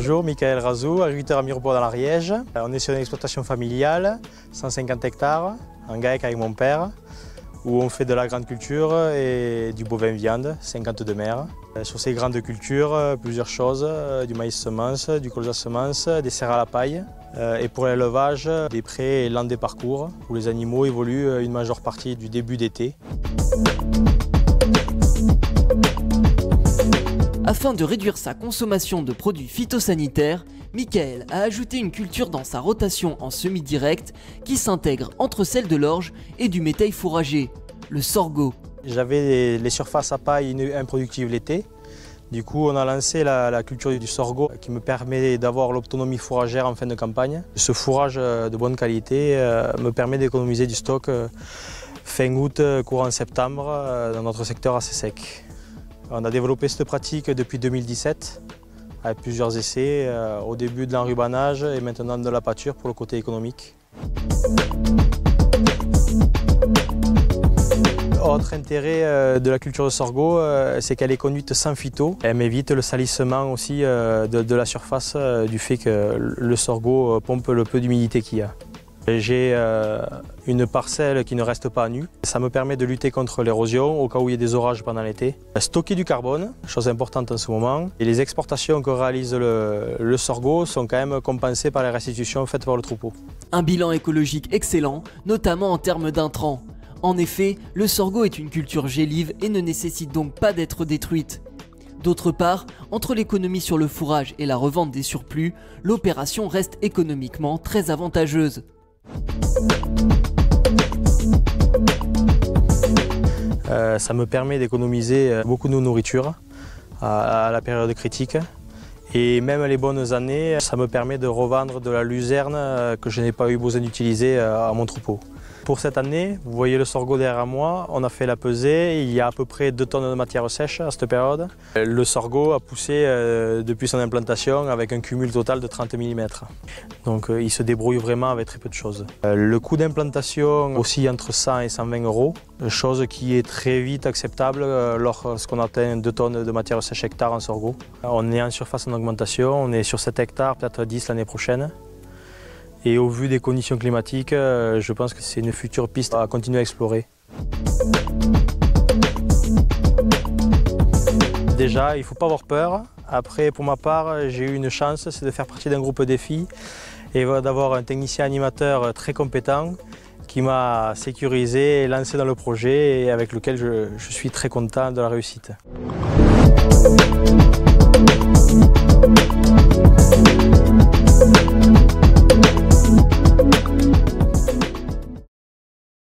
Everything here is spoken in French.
Bonjour, Michael Razou, agriculteur à Mirepoix dans l'Ariège. On est sur une exploitation familiale, 150 hectares, en GAEC avec mon père, où on fait de la grande culture et du bovin viande, 52 mères. Sur ces grandes cultures, plusieurs choses, du maïs semence, du colza semence, des serres à la paille. Et pour l'élevage, des prés et landes des parcours, où les animaux évoluent une majeure partie du début d'été. Afin de réduire sa consommation de produits phytosanitaires, Michael a ajouté une culture dans sa rotation en semi-direct qui s'intègre entre celle de l'orge et du métail fourragé, le sorgho. J'avais les surfaces à paille improductives l'été. Du coup, on a lancé la culture du sorgho qui me permet d'avoir l'autonomie fourragère en fin de campagne. Ce fourrage de bonne qualité me permet d'économiser du stock fin août, courant septembre dans notre secteur assez sec. On a développé cette pratique depuis 2017 avec plusieurs essais, au début de l'enrubanage et maintenant de la pâture pour le côté économique. Autre intérêt de la culture de sorgho, c'est qu'elle est conduite sans phyto. Elle m'évite le salissement aussi de la surface du fait que le sorgho pompe le peu d'humidité qu'il y a. J'ai une parcelle qui ne reste pas nue. Ça me permet de lutter contre l'érosion au cas où il y a des orages pendant l'été. Stocker du carbone, chose importante en ce moment. Et les exportations que réalise le sorgho sont quand même compensées par les restitutions faites par le troupeau. Un bilan écologique excellent, notamment en termes d'intrants. En effet, le sorgho est une culture gélive et ne nécessite donc pas d'être détruite. D'autre part, entre l'économie sur le fourrage et la revente des surplus, l'opération reste économiquement très avantageuse. Ça me permet d'économiser beaucoup de nourriture à la période critique. Et même les bonnes années, ça me permet de revendre de la luzerne que je n'ai pas eu besoin d'utiliser à mon troupeau. Pour cette année, vous voyez le sorgho derrière moi, on a fait la pesée, il y a à peu près 2 tonnes de matière sèche à cette période. Le sorgho a poussé depuis son implantation avec un cumul total de 30 mm. Donc il se débrouille vraiment avec très peu de choses. Le coût d'implantation aussi entre 100 et 120 €, chose qui est très vite acceptable lorsqu'on atteint 2 tonnes de matière sèche hectare en sorgho. On est en surface en augmentation, on est sur 7 hectares, peut-être 10 l'année prochaine. Et au vu des conditions climatiques, je pense que c'est une future piste à continuer à explorer. Déjà, il ne faut pas avoir peur. Après, pour ma part, j'ai eu une chance, c'est de faire partie d'un groupe défi et d'avoir un technicien animateur très compétent qui m'a sécurisé et lancé dans le projet et avec lequel je suis très content de la réussite.